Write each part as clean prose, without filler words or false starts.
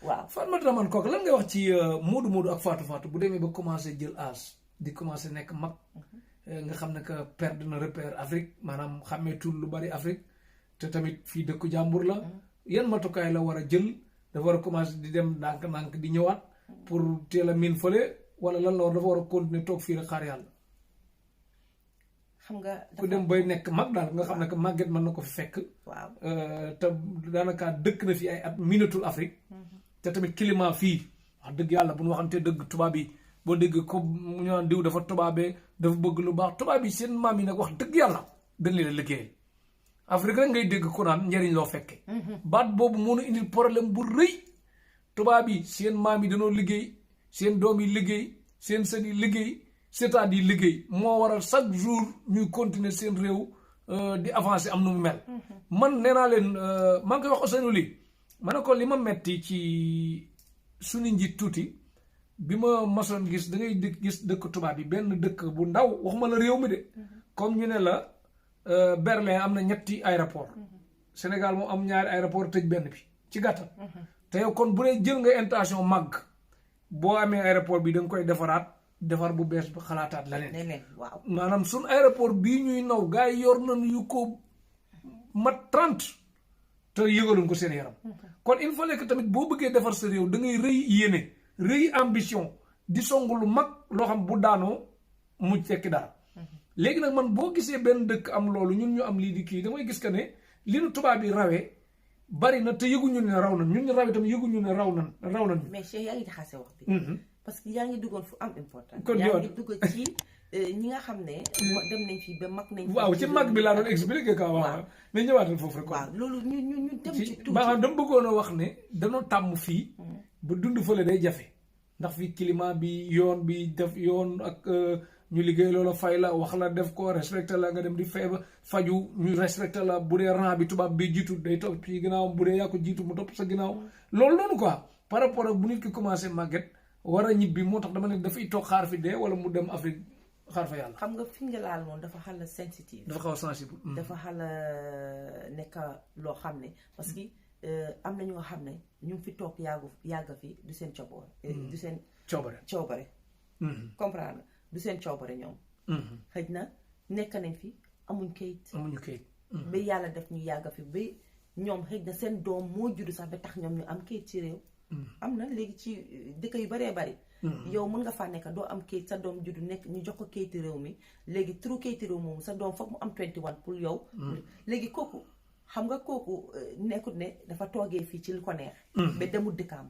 waaw Fatoumata man kooku lan ngay wax ci Modou ak Fatou bu demee ba commencé jël âge di commencé nekk mag nga xam ne que perdre na repère Afrique maanaam xàmmeetul lu bari Afrique te tamit fii dëkku jàmbur la yan matukaay la war a jël dafa war a commencé di dem ndànk-ndànk di ñëwaat pour teel a miin fële wala lan la war dafa war a continuer toog fii rek xaar yàlla. xam nga ku dem bay nekk mag daal nga xam ne que màgget mën na ko fi fekk. waaw te daanaka dëkk na fi ay at minatul Afrique. te tamit climat fii wax dëgg yàlla bu ñu waxante dëgg tubaab yi boo dégg ko ñu naan diw dafa tubaabee dafa bëgg lu baax tubaab yi seen maam yi nag wax dëgg yàlla dañ leen a liggéeyal Afrique rek ngay dégg ku naan njëriñ loo fekkee. baat boobu moo ñu indil problème bu rëy tubaab yi seen maam yi dañoo liggéey seen doom yi liggéey seen sën yi liggéey c'est-à-dire yi liggéey moo waral chaque jour ñuy continuer seen réew di avancer am nu mu mel. man nee naa leen maa ngi koy wax Ousseynou Ly ma ne ko li ma metti ci suñu njiit tuuti bi ma masoon gis da ngay gis dëkk tubaab yi benn dëkk bu ndaw waxuma la réew mi de comme ñu ne la Berlin am na ñetti aéroport Sénégal moo am ñaari aéroport tëj benn bi ci gàttal te yow kon bu dee jël nga intention màgg boo amee aéroport bi da nga koy defar bu bees ba xalaataat leneen waaw maanaam suñ aéroport bii ñuy naw gars yi yor nañu yu ko mat 30 te yëgaluñ ko seen yaram kon il fallait que tamit boo bëggee defar sa réew da ngay rëy yéene rëy ambition di song lu mag loo xam bu daanoo mu tekki dara léegi nag man boo gisee benn dëkk am loolu ñun ñu am lii di kii damay gis que ne li nu tubaab yi rawee bari na te yëguñu ne raw nan ñun ñu rawee tam yëguñu ne raw nan mais Cheikh yaa ngi jaxase wax bi parce que yaa ngi duggoon fu am important kon yaa ngi dugg ci ñi nga xam ne dem nañ fi ba mag nañ fi waaw ci mag bi laa doon expliqué quoi waaw mais ñëwaatal foofu rek waaw loolu ñu dem ci tuuti maanaam dama bëggoon a wax ne danoo tàmm fii ba dund fële day jafe ndax fii climat bi yoon bi def yoon ak ñu liggéey loola fay la wax la def ko respecté la nga dem di faju ñu respecté la bu dee rang bi tubaab bi jiitu day topp ci ginnaaw bu dee yaa ko jiitu mu topp sa ginnaaw loolu noonu quoi par rapport ak bu nit ki commencé màgget war a ñibbi moo tax dama ne dafay toog xaar fi dee wala mu dem Afrique xaar fa yàlla. xam nga fi nga laal moom dafa xala sensitive. dafa xaw a sensible. dafa xala nekk loo xam ne parce que am na ñu nga xam ne ñu ngi fi toog yàgg fi du seen coobare. du seen coobare. comprendre du seen coobare ñoom. xëj na nekk nañ fi amuñ kayit. ba yàlla def ñu yàgg fi ba ñoom xëj na seen doom moo juddu sax ba tax ñoom ñu am kayit ci réew. am na léegi ci dëkk yu baree bari. yow mën nga faa nekk doo am kayit sa doom juddu nekk ñu jox ko kayiti réew mi léegi turu kayiti réew moomu sa doom foog mu am 21 pour yow. léegi kooku xam nga kooku nekkut ne dafa toogee fii ci li ko neex. ba demul dëkkaam.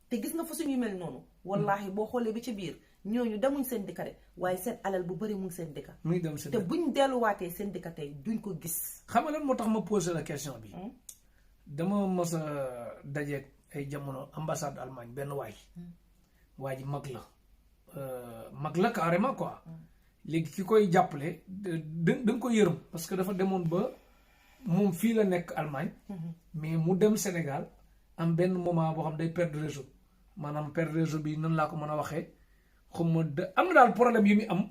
te gis nga fa suñu mel noonu. wallaahi boo xoolee bi ci biir ñooñu demuñ seen dëkk de waaye seen alal bu bari mu ngi seen dëkk. mu ngi dem seen te buñ delluwaatee seen dëkk tey duñ ko gis. xam nga lan moo tax ma posé la question bi. dama mos a dajeeg ay jamono ambassade Allemagne benn waa ji mag la carrément quoi léegi ki koy jàppale da nga ko yërëm parce que dafa demoon ba moom fii la nekk Allemagne mais mu dem Sénégal am benn moment boo xam day perdre réseau maanaam perdre réseau bi nan laa ko mën a waxee xuma am na daal problème yi mu am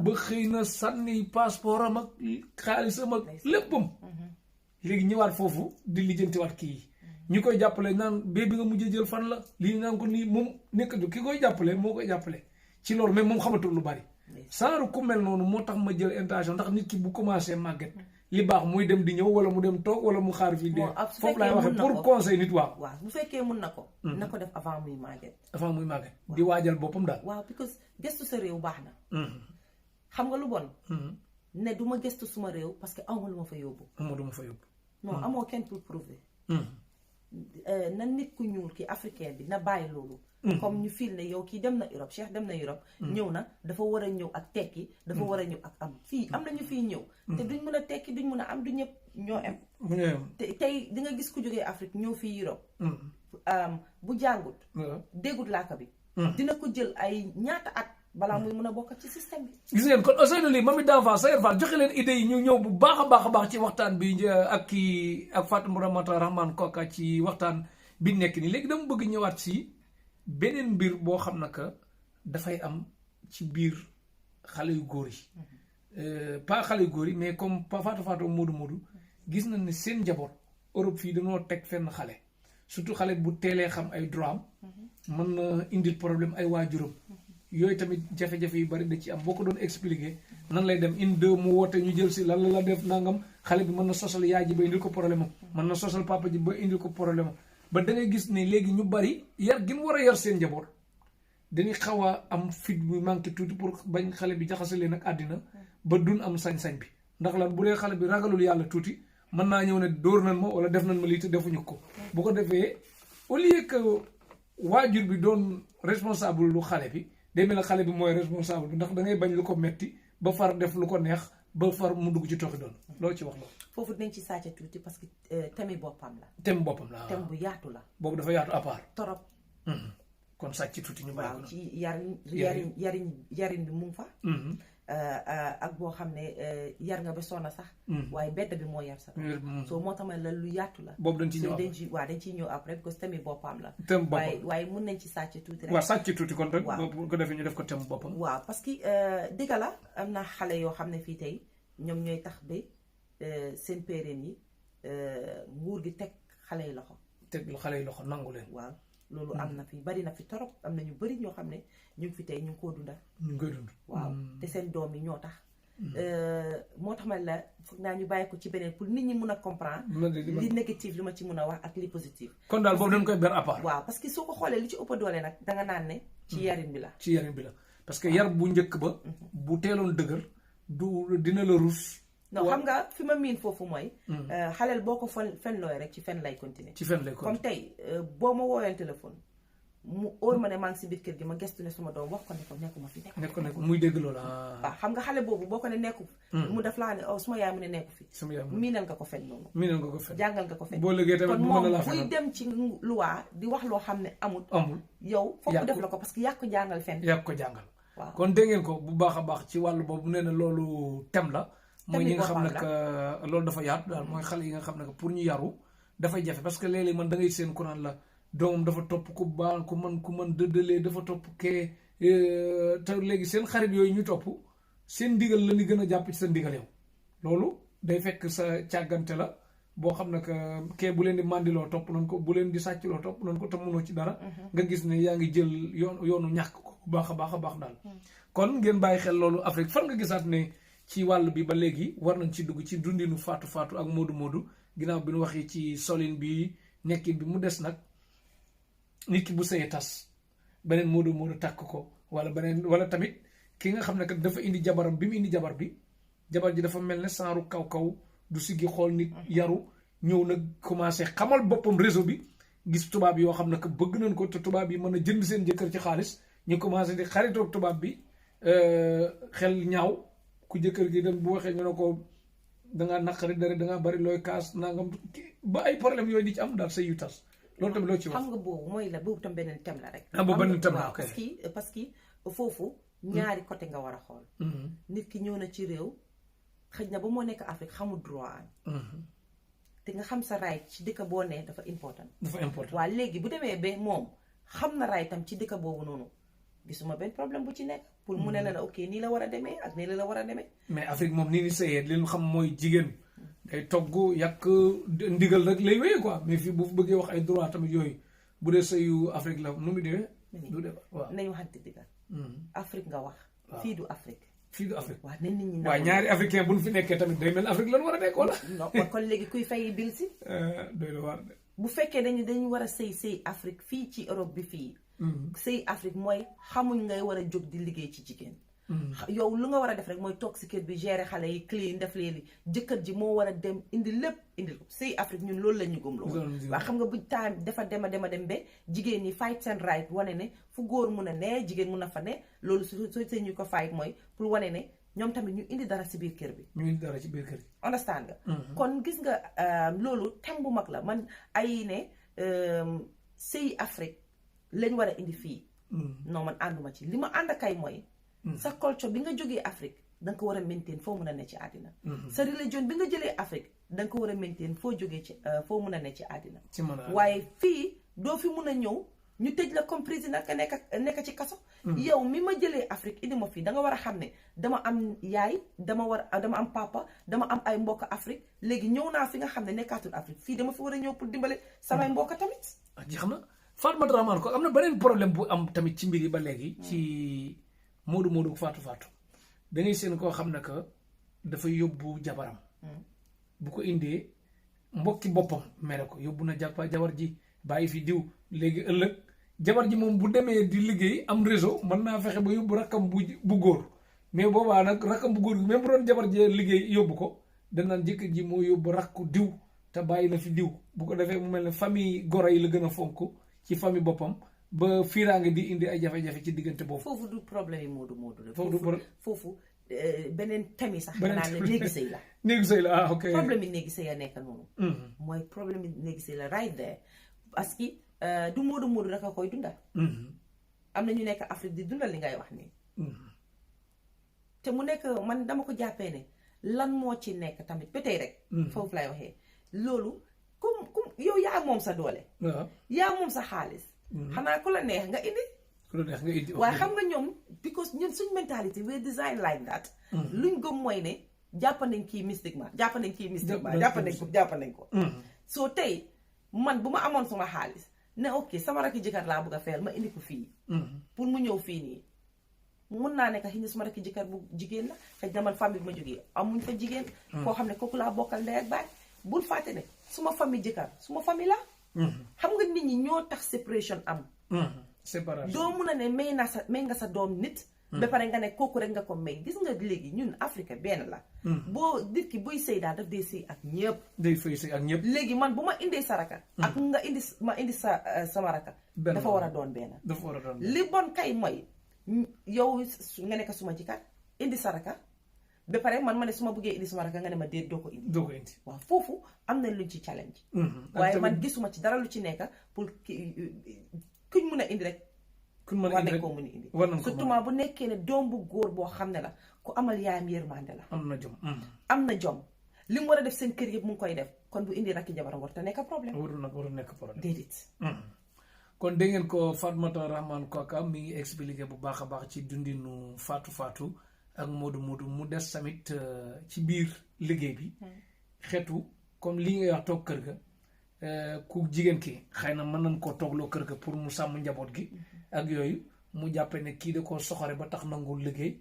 ba xëy na sànni passeport am ak xaalisam ak léppam léegi ñëwaat foofu di lijjantiwaat kii yi ñi koy jàppale naan bee bi nga mujjee jël fan la lii naan ko nii moom nekkatu ki koy jàppale moo koy jàppale ci loolu mais moom xamatul lu bari saaru ku mel noonu moo tax ma jël intention ndax nit ki bu commencé màgget li baax muy dem di ñëw wala mu dem toog wala mu xaar fii dee foofu laay waxee pour conseil nit waaw bu fekkee mun na ko na ko def avant muy màgget di waajal boppam daal waaw because gëstu sa réew baax na xam nga lu bon ne du ma gëstu suma réew parce que awma lu ma fa yóbbu non amoo kenn pour prouver na nit ku ñuul ki africain bi na bàyyi loolu comme ñu fil ne yow kii dem na Europe Cheikh dem na Europe ñëw na dafa war a ñëw ak tekki dafa war a ñëw ak am fii am na ñu fiy ñëw te duñ mën a tekki duñ mën a am du ñëpp ñoo am te tey di nga gis ku jógee Afrique ñëw fii Europe bu jàngut déggut laaka bi dina ko jël ay ñaata at balaa muy mën a bokk ci système bi. gis ngeen kon Ousseynou Ly Mamy d'Enfance Sayer Fall joxe leen idées yi ñu ñëw bu baax a baax ci waxtaan bi ak kii ak Fatoumata Rahman Koka ci waxtaan bi nekk nii léegi dama bëgg ñëwaat si beneen mbir boo xam na que dafay am ci biir xale yu góor yi pas xale yu góor yi mais comme Fatou Modou gis nañ ne seen njaboot Europe fii dañoo teg fenn xale surtout xale bu teelee xam ay droit am mën na indil problème ay waajuram yooyu tamit jafe-jafe yu bari da ci am boo ko doon expliquer nan lay dem une deux mu woote ñu jël si lan la def nangam xale bi mën na sosal yaay ji ba indil ko problème am mën na sosal papa ji ba indil ko problème am ba da ngay gis ne léegi ñu bari yar gi mu war a yar seen njaboot dañuy xaw a am fit bu manqué tuuti pour bañ xale bi jaxase leen ak àddina ba dun am sañ-sañ bi ndax lan bu dee xale bi ragalul yàlla tuuti mën naa ñëw ne dóor nañ ma wala def nañ ma lii te defuñu ko bu ko defee au lieu que waajur bi doon responsable lu xale bi day mel ne xale bi mooy responsable bi ndax da ngay bañ lu ko metti ba far def lu ko neex ba far mu dugg ci toxi doon loolu ci wax loolu foofu dinañ ci sàcce tuuti parce que thème boppam la thème bu yaatu la boobu dafa yaatu à part torop kon sàcc tuuti ñu bàyyi ko ci yarin bi mu ngi fa ak boo xam ne yar nga ba sonna sax waaye bedd bi moo yar sax soo moo tax la lu yaatu la boobu dañ ci ñëw dañ ciy ñëw après parce que thème boppam la thème boppam waaye mun nañ ci sàcc tuuti rek waaw sàcc tuuti kon rek bu ko defee ñu def ko thème boppam waaw parce que dëgg la am na xale yoo xam ne fii tey ñoom ñooy tax ba seen péréen yi nguur gi teg xale yi loxo nangu leen waaw loolu am na fi bari na fi torop am na ñu bari ñoo xam ne ñu ngi fi tey ñu ngi koo dundal ñu ngi koy dund waaw te seen doom yi ñoo tax moo tax ma la foog naa ñu bàyyi ko ci beneen pour nit ñi mun a comprendre li négatif li ma ci mun a wax ak li positif kon daal boobu dañ koy ber à part waaw parce que soo ko xoolee li ci ëpp doole nag danga naan ne ci yarin bi la parce que yar bu njëkk ba bu teeloon dëgër du dina la rus non xam nga fi ma miin foofu mooy xaleel boo ko fen looy rek ci fen lay continuer comme tey boo ma wooyoon téléphone mu óor ma ne maa ngi si biir kër gi ma gestu ne suma doom wax ko ne ko nekkuma fi nekk muy dégg loolu waaw xam nga xale boobu boo ko ne nekku mu def laa ne suma yaay mu ne nekku fi miinal nga ko fen noonu jàngal nga ko fen boo liggéey tamit kon moom buy dem ci luwaa di wax loo xam ne amul yow foog def la ko parce que yàq ko jàngal fen waaw kon dégg ngeen ko bu baax a baax ci wàllu boobu nee na loolu tem la mooy ñi nga xam ne que loolu dafa yaatu daal mooy xale yi nga xam ne que pour ñu yaru dafay jafe parce que léeg-léeg man da ngay seen Quran la doomam dafa topp ku baax ku mën dëddalee dafa topp kee te léegi seen xarit yooyu ñu topp seen ndigal la ñu gën a jàpp ci sa ndigal yow loolu day fekk sa càggante la boo xam ne que kee bu leen di mandiloo topp nañ ko bu leen di sàccloo topp nañ ko te mënoo ci dara nga gis ne yaa ngi jël yoonu ñàkk ko bu baax a baax daal kon ngeen bàyyi xel loolu Afrique fan nga gisaat ne ci wàll bi ba léegi war nañ ci dugg ci dundinu faatu ak moodu ginnaaw bi nu waxee ci solin bi nekkin bi mu des nag nit ki bu sëyee tas beneen moodu takk ko wala tamit ki nga xam ne que dafa indi jabaram bi mu indi jabar ji dafa mel ne saaru kaw du siggi xool nit yaru ñëw nag commencé xamal boppam réseau bi gis tubaab yoo xam ne que bëgg nañ ko te tubaab yi mën a jënd seen jëkkër ci xaalis ñu commencé di xaritoog tubaab bi xel ñaaw ku jëkkër gi dem bu waxee ñu ne ko dangaa naqari dara dangaa bari looy kaas nangam ba ay problème yooyu di ci am daal say yu tas loolu tamit loo ci wax. xam nga boobu mooy la boobu tam beneen thème la rek. boobu beneen thème la parce que foofu ñaari côté nga war a xool. nit ki ñëw na ci réew xëj na ba moo nekk Afrique xamul droit am. te nga xam sa right ci dëkk boo nee dafa important. waaw léegi bu demee ba moom xam na right tam ci dëkk boobu noonu gisuma benn problème bu ci nekk. pour mu ne la ok nii la war a demee ak nii la war a demee. mais Afrique moom nii ni sëyee li ñu xam mooy jigéen day togg yàq ndigal rek lay wéyee quoi mais fii bu bëggee wax ay droit tamit yooyu bu dee sëyu Afrique la nu mu demee. du dem waaw nañu waxante dëgg. Afrique nga wax. fii du Afrique. waaw nit ñi waaw ñaari africain bu ñu fi nekkee tamit day mel Afrique lan war a nekk wala. non kon léegi kuy fay bil si. doy na waar de. bu fekkee dañu war a sëy Afrique fii ci Europe bi fii. sëy Afrique mooy xamuñ ngay war a jóg di liggéey ci jigéen. yow lu nga war a def rek mooy toog si kër bi gérer xale yi clean def leen jëkkër ji moo war a dem indi lépp indil ko sëy Afrique ñun loolu la ñu gëmloo. waaw xam nga bu time dafa dem ba jigéen ñi fight seen right wane ne fu góor mun a ne jigéen mun a fa ne loolu soo sëy ñu ko fight mooy pour wane ne ñoom tamit ñu indi dara si biir kër bi. ñu indi dara ci biir kër bi. understand nga. kon gis nga loolu thème bu mag la man ay ne sëy Afrique lañ war a indi fii. non man ànduma ci li ma ànd kay mooy. sa culture bi nga jógee Afrique da nga ko war a maintain foo mun a ne ci àddina. sa religion bi nga jëlee Afrique da nga ko war a maintain foo jógee ci foo mun a ne ci àddina. waaye fii doo fi mun a ñëw ñu tëj la comme président ka nekk ci kaso. yow mi ma jëlee Afrique indi ma fii da nga war a xam ne dama am yaay dama am papa dama am ay mbokk Afrique léegi ñëw naa fi nga xam ne nekkaatul Afrique fii dama fi war a ñëw pour dimbale samay mbokk tamit. jeex na Fatoumatta Rahman ko am na beneen problème bu am tamit ci mbir yi ba léegi. ci Modou Fatou da ngay seen koo xam ne que dafa yóbbu jabaram. bu ko indee mbokki boppam mere ko yóbbu na jabar ji bàyyi fi diw léegi ëllëg jabar ji moom bu demee di liggéey am réseau mën naa fexe ba yóbbu rakkam bu góor mais boobaa nag rakkam bu góor bi même bu doon jabar ji liggéey yóbbu ko danaan jëkkër ji moo yóbbu rakku diw te bàyyi na fi diw bu ko defee mu mel ne famille goro yi la gën a fonk ci famille boppam ba fiiraange di indi ay jafe-jafe ci diggante boobu. foofu du problème yi Modou foofu beneen thème yi sax. xanaa ne néegi sëy la. néegi sëy la ok. problème yi néegi sëy a nekk noonu. mooy problème yi néegi sëy la right there parce que du Modou rek a koy dundal. am na ñu nekk Afrique di dundal li ngay wax nii. te mu nekk man dama ko jàppee ne lan moo ci nekk tamit ba tey rek. foofu lay waxee loolu comme yow yaa moom sa doole. yaa moom sa xaalis. xanaa ku la neex nga indi. waaye xam nga ñoom because ñun suñ mentalité we design like that. luñ gëm mooy ne jàpp nañ kii mystiquement jàpp nañ ko. soo tey man bu ma amoon suma xaalis ne ok sama rakki jëkkër laa bëgg a fayal ma indi ko fii. pour mu ñëw fii nii mun naa nekk xëy na suma rakki jëkkër bu jigéen la xëy na man famille bi ma jógee amuñ fa jigéen. koo xam ne kooku laa bokkal ndey ak baay bul fàtte ne suma famille jëkkër suma famille la. xam nga nit ñi ñoo tax séparation am. séparation doo mun a ne may nga sa doom nit. ba pare nga ne kooku rek nga ko may gis nga léegi ñun Afrique benn la. boo nit ki buy sëy daal daf dee sëy ak ñëpp. day fay sëy ak ñëpp. léegi man bu ma indee sa raka. ak nga indi sama raka. dafa war a doon benn. dafa war a doon li bon kay mooy yow nga nekk suma jikkaat indi sa raka ba pare man ma ne su ma bëggee indi suma raka nga ne ma déet doo ko indi. waaw foofu am na luñ ci challenge. waaye man gisuma ci dara lu ci nekk pour kuñ mun a indi rek. war nañ koo mun a indi. surtout bu nekkee ne doom bu góor boo xam ne la ku amal yaayam yërmande la. am na jom li mu war a def seen kër yëpp mu ngi koy def kon bu indi rakki jabaram war te nekk problème. warul nekk problème déedéet. kon dégg ngeen ko Fatoumatta Rahman Kooka mi ngi expliqué bu baax a baax ci dundinu Fatou ak Modou mu des tamit ci biir liggéey bi. xeetu comme li ngay wax toog kër ga. ku jigéen ki xëy na mën nañ koo toogloo kër ga pour mu sàmm njaboot gi ak yooyu mu jàppe ne kii da koo soxore ba tax nangul liggéey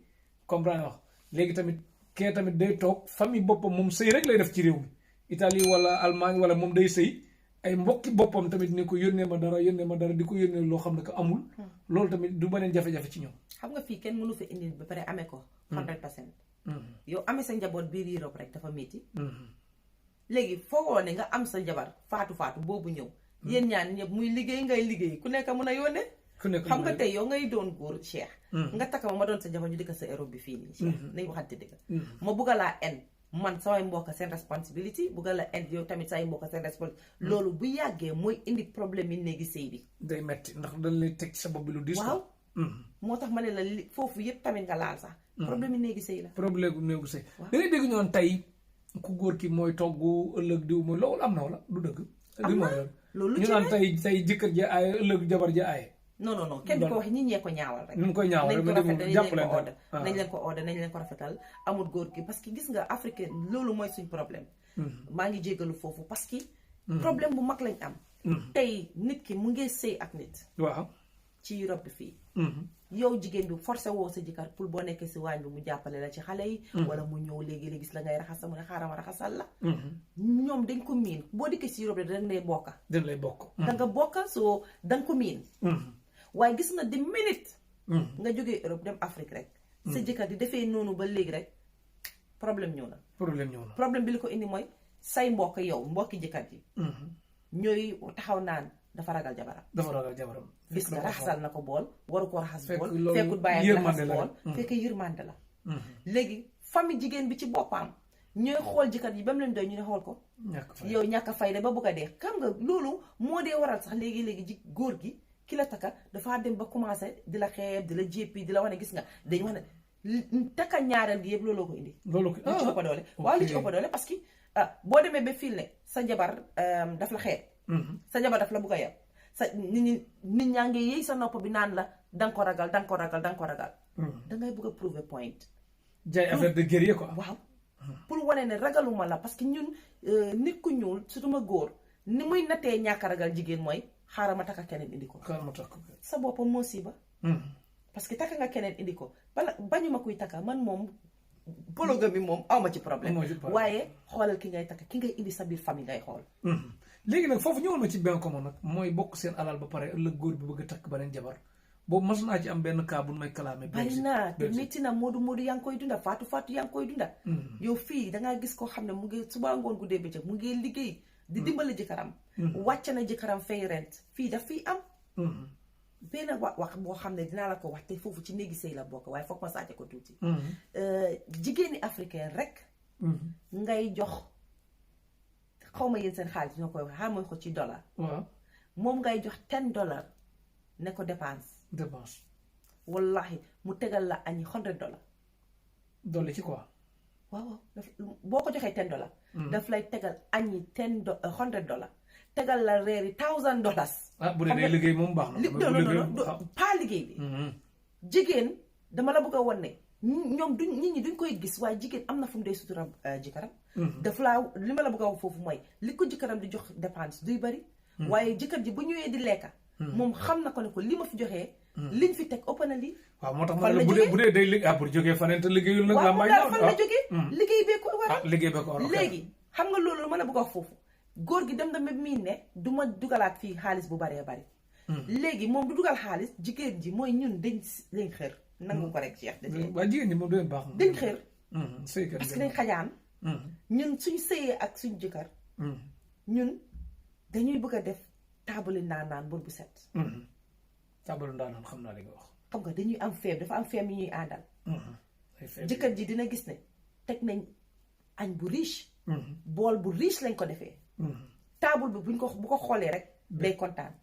comprendre wax léegi tamit kee tamit day toog famille boppam moom sëy rek lay def ci réew mi Italie wala Allemagne wala moom day sëy ay mbokki boppam tamit ni ko yónnee ma dara di ko yónnee loo xam ne ko amul loolu tamit du beneen jafe-jafe ci ñoom. xam nga fii kenn mënu fa indi ba pare amee ko 100%. yow amee sa njaboot biir Europe rek dafa métti. léegi foogoo ne nga am sa jabar faatu boobu ñëw. yéen ñaan ñëpp muy liggéey ngay liggéey ku nekk mën a yónnee. xam nga tey yow ngay doon góor Cheikh. nga takk ma doon sa jabar ñu dëkk sa Europe bi fii nii. Cheikh nañ waxante dëgg. ma bugga laa en man samay mbokk seen responsibility bugga la en yow tamit say mbokk seen responsibility. loolu bu yàggee mooy indi problème yi néegi sëy bi. day metti ndax dañ lay teg ci sa bopp bi lu diis. waaw moo tax ma ne la foofu yëpp tamit nga laal sax. problème yi néegi sëy la. problème yi néegi sëy. da ngay dégg ñoon tey ku góor ki mooy togg ëllëg diw mooy loolu am na wala du dëgg. am na loolu ñu naan tey jëkkër ji aaye ëllëg jabar ji aaye. non kenn ko wax ñi ñee ko ñaawal rek. ñu koy ñaawal rek nañ leen ko rafetal amul góor gi parce que gis nga africain loolu mooy suñ problème. maa ngi jégalu foofu parce que. problème bu mag lañ am. tey nit ki mu ngi sëy ak nit. waaw ci Europe bi fii. yow jigéen bi forcé woo sa jëkkër pour boo nekkee si waañ bi mu jàppale la ci xale yi. wala mu ñëw léegi gis la ngay raxas mu ne xaaral ma raxasal la. ñoom dañ ko miin boo dikkee si Europe dañ lay bokka. dañ lay bokk. da nga bokka soo da nga ko miin. waaye gis na di minute. nga jógee Europe dem Afrique rek. sa jëkkër di defee noonu ba léegi rek problème ñëw na. problème bi li ko indi mooy say mbokk yow mbokki jëkkër ji. ñooy taxaw naan dafa ragal jabaram. gis nga raxasal na ko bool waru ko raxas bool fekkut bàyyi raxas bool fekk yërmande la. léegi famille jigéen bi ci boppam ñooy xool jëkkër ji ba mu leen doy ñu ne xool ko. yow ñàkk a fayda ba bugg a dee xam nga loolu moo dee waral sax léegi ji góor gi ki la takka dafaa dem ba commencé di la xeeb di la jéppi di la wane gis nga dañu wax ne takka ñaareel gi yëpp looloo ko indi. li ci ëpp doole waaw li ci ëpp doole parce que boo demee ba fii ne sa jabar daf la xeeb. sa jabar daf la bugg a yab sa nit ñaa ngi yëy sa nopp bi naan la danga ko ragal danga ko ragal danga ko ragal dangay bëgg a prouver point jaay affaire de guerrier quoi waaw pour wane ne ragaluma la parce que ñun nit ku ñuul surtout ma góor ni muy nattee ñàkk a ragal jigéen mooy xaaral ma takka keneen indi ko sa boppam moo siiba parce que takka nga keneen indi ko bala bañuma kuy takka man moom polygamie moom awma ci problème waaye xoolal ki ngay takka ki ngay indi sa biir famille ngay xool léegi nag foofu ñëwal ma ci bien commun nag mooy bokk seen alal ba pare ëllëg góor bi bëgg a takk beneen jabar boobu mas naa ci am benn cas bu may kalaame bari naa te métti na moodu yaa ngi koy dunda faatu yaa ngi koy dunda yow fii dangaa gis koo xam ne mu ngi suba ngoon guddee bëccëg mu ngi liggéey di dimbali jëkkëram wàcc na jëkkëram fay rent fii daf fii am benn wax boo xam ne dinaa la ko wax te foofu ci néegi sëy la bokk waaye foog ma sàcce ko tuuti jigéeni africain rek ngay jox xaw ma yéen seen xaalis ñoo koy wax mooy ko ci dollar moom ngay jox $10 ne ko dépense wallahi mu tegal la añi $100 dolli ci quoi waaw boo ko joxee $10 daf lay tegal añi $100 tegal la reeri $1,000 bu dee day liggéey moom baax na non pas liggéey bi jigéen dama la bëgg a won ne ñoom duñ nit ñi duñ koy gis waaye jigéen am na fu mu dee suturam jëkkëram dafa laa li ma la bëgg a wax foofu mooy li ko jëkkëram di jox dépense duy bari waaye jëkkër ji bu ñëwee di lekka moom xam na ko ne ko li ma fi joxee liñ fi teg ëpp na lii waaw moo tax ma ne bu dee day liggéey pour jógee faneen te liggéeyul nag la may fan la jógee liggéey bee ko waral liggéey bee ko waral léegi xam nga loolu ma la bëgg a wax foofu góor gi dem na même miin ne du ma dugalaat fii xaalis bu baree bari léegi moom du dugal xaalis jigéen ji mooy ñun dañ xër nangu ko rek Cheikh waa jigéen ñi moom doon baax dañ xër parce que dañ xajaan ñun suñ sëyee ak suñ jëkkër ñun dañuy bëgg a def taabali ndaanaan bër bu set taabali ndaanaan xam naa li nga wax xam nga dañuy am feem dafa am feem yi ñuy àndal jëkkër ji dina gis ne teg nañ añ bu riche bool bu riche lañ ko defee taabul bi bu ko xoolee rek day kontaan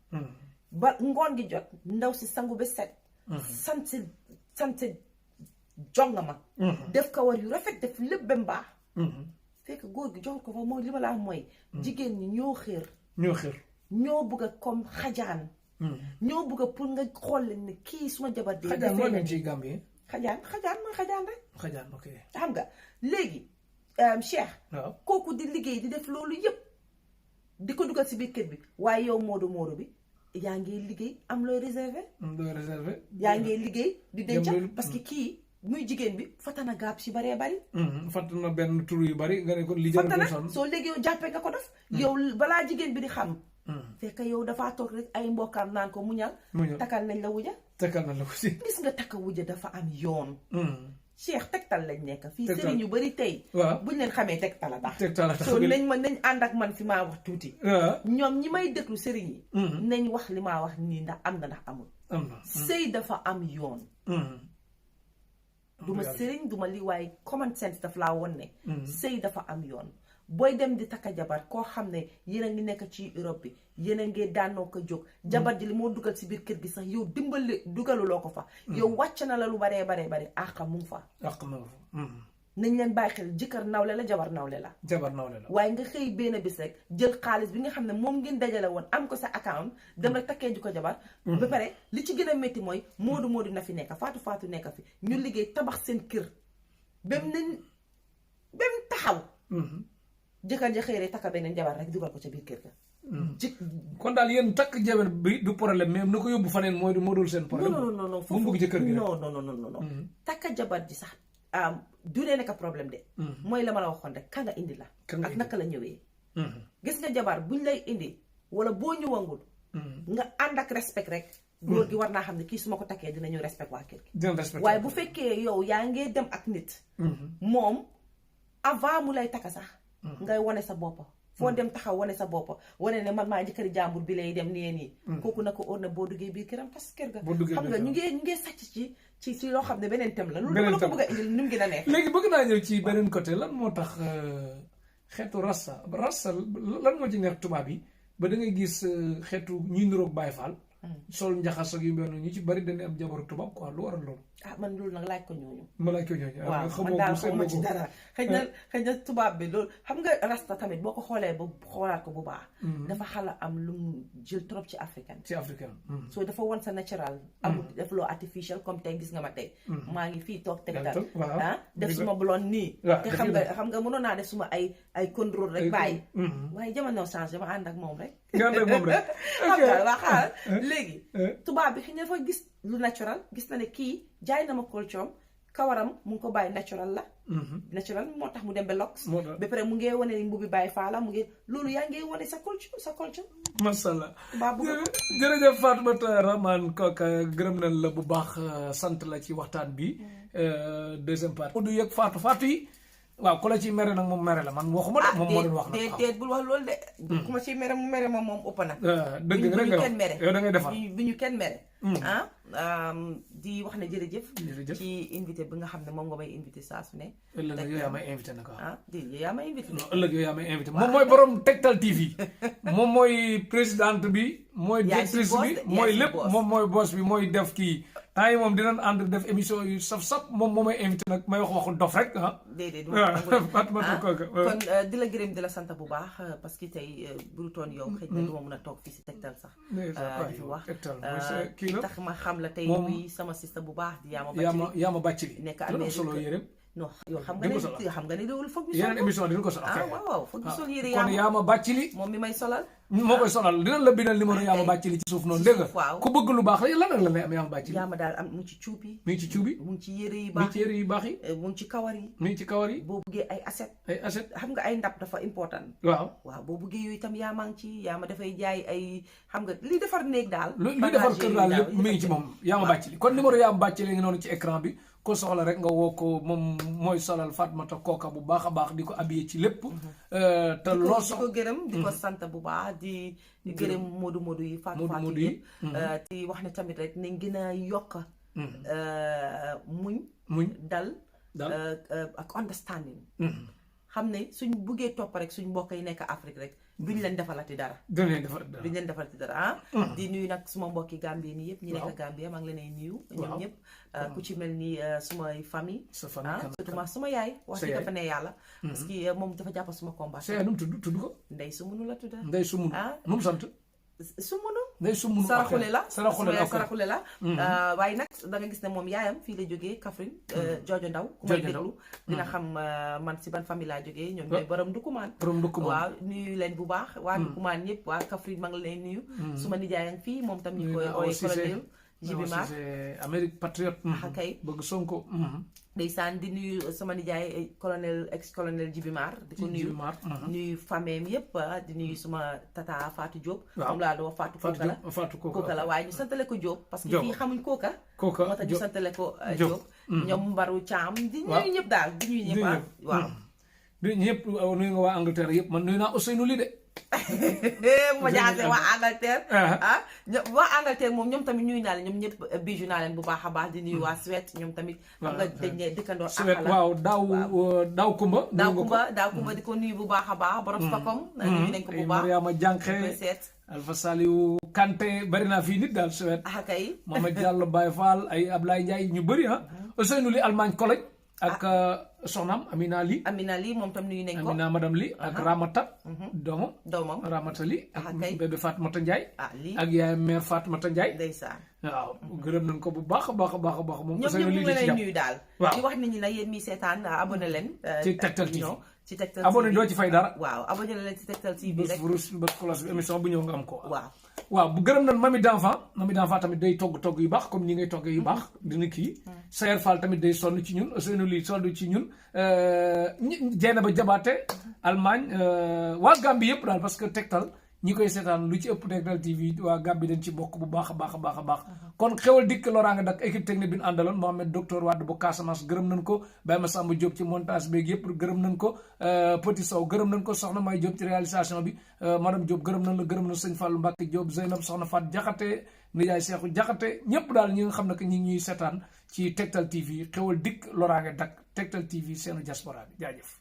ba ngoon gi jot ndaw si sangu ba set sant jonga ma def kawar yu rafet def lépp ba mbaax fekk góor gi jox ko fa mooy li ma la am mooy jigéen ñi ñoo xër ñoo bëgg a comme xajaan ñoo bëgg a pour nga xool leen ne kii suma jabar dee xajaan moo leen ci Gambie xajaan mooy xajaan rek xajaan ok xam nga léegi Cheikh kooku di liggéey di def loolu yëpp di ko dugal si biir kër bi waaye yow moodu bi yaa ngi liggéey am looy réservé yaa ngi liggéey di denc parce que kii muy jigéen bi fatana gaab si baree bari fatana benn tur yu bari nga ne ko li fatana soo léegi yow jàppee nga ko def yow balaa jigéen bi di xam fekk yow dafaa toog rek ay mbokkaam naan ko muñal takkal nañ la wuja gis nga takka wuja dafa am yoon Cheikh tegtal lañ nekk fii sëriñ yu bari tey buñ leen xamee tegtal a tax soo nañ ànd ak man fi maa wax tuuti ñoom ñi may déglu sëriñ yi nañ wax li maa wax nii ndax am na ndax amul sëy dafa am yoon duma sëriñ duma li waaye common sense daf laa won ne sëy dafa am yoon booy dem di takka jabar koo xam ne yéen a ngi nekk ci Europe bi yéen a ngi daanoo ko jóg jabar ji li moo dugal si biir kër gi sax yow dimbali dugaluloo ko fa yow wàcc na la lu baree àq mu ngi fa nañ leen bàyyi xel jëkkër nawle la jabar nawle la waaye nga xëy benn bis rek jël xaalis bi nga xam ne moom ngeen dajale woon am ko sa account dem rek takkee ji ko jabar ba pare li ci gën a métti mooy moodu na fi nekk faatu nekk fi ñu liggéey tabax seen kër bem taxaw jëkkër ja xëy rek takka beneen jabar rek dugal ko ca biir kër ga kon daal yéen takk jabar bi du problème mais na ko yóbbu faneen moo dul seen problème non mu bëgg jëkkër gi non takka jabar ji sax du dee nekk problème de mooy la ma la waxoon rek ka nga indi la ak naka la ñëwee gis nga jabar buñ lay indi wala boo ñëwangul nga ànd ak respect rek góor gi war naa xam ne kii su ma ko takkee dina ñëw respect waa kër gi waaye bu fekkee yow yaa ngee dem ak nit moom avant mu lay takka sax ngay wane sa bopp foo dem taxaw wane sa bopp wane ne man maa jëkkëri jàmbur bi lay dem nii kooku na ko óor na boo duggee biir këram tas kër ga xam nga ñu ngee sàcc ci loo xam ne beneen thème la loolu la ko bëgg a indil ni mu gën a neex léegi bëgg naa ñëw ci beneen côté lan moo tax xeetu rasta lan moo ci neex tubaab yi ba da ngay gis xeetu ñuy niroog Baay Faal sol njaxas ak yu mel noonu ñu ci bari dañuy am jabaru tubaab quoi lu waral loolu. man loolu nag laaj ko ñooñu. ma laaj ko ñooñu. waaw man daal xawma ci dara xëy na tubaab bi loolu xam nga rasta tamit boo ko xoolee ba xoolaat ko bu baax. dafa xala am lu mu jël trop ci africain. so dafa wan sa natural. amul def loo artificial comme tey gis nga ma tey. maa ngi fii toog tegtal def suma blonde nii. te xam nga mënoon naa def suma ay contrôle rek bàyyi. waaye jamono changé ma ànd ak moom rek. nga ànd ak moom rek. xam nga waa xaaral léegi. tubaab bi xëy na dafa gis lu natural gis na ne kii jaay na ma culture kawaram mu ngi ko bàyyi natural la. natural moo tax mu dem ba lox. ba pare mu ngi wane ni mbubi bàyyi faa la mu ngi loolu yaa ngi wane sa culture. macha allah jërëjëf Fatoumata Rahman kooka gërëm nañ la bu baax sant la ci waxtaan bi deuxième partie. du yëg Fatou yi. waaw ku la ciy mere nag moom mere la man waxuma de moom moo doon wax nag déet bul wax loolu de ku ma ciy mere mu mere ma moom ëpp na dëgg rek nga kenn mere yow da ngay defar bi ñu kenn mere di wax ne jërëjëf ci invité bi nga xam ne moom nga may invité saa su ne ëllëg yow yaa may invité nag déet yow yaa may invité ëllëg yow yaa may invité moom mooy borom Tektal TV moom mooy présidente bi mooy directrice bi mooy lépp moom mooy boss bi mooy def kii temps yi moom dinañ ànd def émission yu saf-saf moom moo may invité nag may wax waxu dof rek déedéet kon di la gërëm di la sant bu baax parce que tey burutoon yow xëy na du ma mën a toog fii si Tektal sax di fi wax tax ma xam la tey muy sama sista bu baax di Yaama Bàccili nekk Amérique non yow xam nga ne loolu foog ñu sol yeneen émission dina ko sol waaw foog ñu sol yére kon Yaama Bàccili moom mi may solal moo koy solal dinañ la bindal numéro Yaama Bàccili ci suuf noonu dégg nga ku bëgg lu baax la lan la lay am Yaama Bàccili Yaama daal am mu ngi ci cuub yi mi ngi ci cuub yi mu ngi ci yére yu baax yi mu ngi ci kawar yi mi ngi ci kawar yi boo buggee ay assiette xam nga ay ndab dafa important waaw boo buggee yooyu itam Yaama ngi ci Yaama dafay jaay ay xam nga li defar néeg daal li defar kër daal lépp mi ngi ci moom Yaama Bàccili kon numéro Yaama Bàccili ngi noonu ci écran bi ko soxla rek nga woo ko moom mooy solal Fatoumata kooka bu baax a baax di ko habillé ci lépp te loo di ko gërëm di ko sant bu baax di gërëm Modou yi Fatou yi di wax ne tamit rek nañ gën a yokk muñ dal ak understanding xam ne suñ buggee topp rek suñ mbokk yi nekk Afrique rek duñ leen defalati dara di nuyu nag suma mbokki Gambie nii yëpp ñi nekk Gambie maa ngi leen ay nuyu ñoom ñëpp ku ci mel ni sumay famille surtout ma suma yaay wax ci dafa ne yàlla parce que moom dafa jàpp suma combat sa yaay nu mu tudd ko Ndey Sumunu la tudda Ndey Sumunu nu mu sant Sumunu Ndey Sumunu saraxule la waaye nag da nga gis ne moom yaayam fii la jógee Kaffrine Joojo Ndaw ku may déglu dina xam man si ban famille laa jógee ñoom ñooy borom Ndukumaan waaw nuyu leen bu baax waa Ndukumaan ñëpp waa Kaffrine maa ngi leen nuyu suma nijaayam fii moom tam ñu koy ooye colonel Jibimar Amérique patriote kay bëgg Sonko ndeysaan di nuyu sama nijaay ex colonel Jibimar di ko nuyu famille yëpp di nuyu suma tata Fatou Diop moom laa doon wax Fatou Kooka la waaye ñu santale ko Diop parce que fii xamuñ Kooka moo tax ñu santale ko Diop ñoom Mbaru Caam di nuyu ñëpp daal di nuyu ñëpp waaw ñëpp nuyu nga waa Angleterre yëpp man nuyu naa Ousseynou Ly de ma jaxase waa Angleterre waa Angleterre moom ñoom tamit ñuy naa leen ñoom ñëpp bijou naa leen bu baax a baax di nuyu waa Suède ñoom tamit xam nga dañ ne dëkkandoor Suède waaw daaw kumba di ko nuyu bu baax a baax borom Stockholm nuyu nañ ko bu baax Mariama Jànqe Alpha Saliou Kanté bari naa fii nit daal Suède kay Mama Diallo Baye Fall ay Ablaye Ndiaye ñu bëri Ousseynou Ly Allemagne Cologne ak soxnaam Amina Ly moom tam nuyu nañ ko Amina madame Ly ak Ramata doomam Ramata Ly ak bébé Fatoumata Ndiaye ak yaay mère Fatoumata Ndiaye ndeysaan waaw gërëm nañ ko bu baax a baax a baax a baax moom ñoom ñëpp ñu leen nuyu daal di wax nit ñi nag yéen mi seetaan abonné leen ci Tektal TV ci Tektal abonné doo ci fay dara waaw abonné leen ci Tektal TV rek ba cloche bi émission bu ñëw nga am ko waaw bu gërëm nañ Mamy d'enfant tamit day togg yu baax comme ni ngay toggee yu baax dina kii Sayer Fall tamit day sonn ci ñun Ousseynou Ly sonn ci ñun Dieynaba Jabaate Allemagne waa Gambie yëpp daal parce que Tektal ñi koy seetaan lu ci ëpp Tektal TV waa Gambie dañ ci bokk bu baax a baax a baax a baax kon xewal dikk loraanga dak équipe technique bi ñu àndaloon Mohamed docteur Wade bu Casamance gërëm nañ ko Baye Massamba Diop ci montage beeg yëpp gërëm nañ ko Petit Sow gërëm nañ ko Soxna May Diop ci réalisation bi madame Diop gërëm nañ la gërëm na sëñ Fallou Mbacke Diop Zeynab Soxna Fat Jaxate Nijaay Seexu Jaxate ñëpp daal ñi nga xam ne que ñi ngi ñuy seetaan ci Tektal TV xewal dikk loraanga dak Tektal TV seenu diaspora bi jaajëf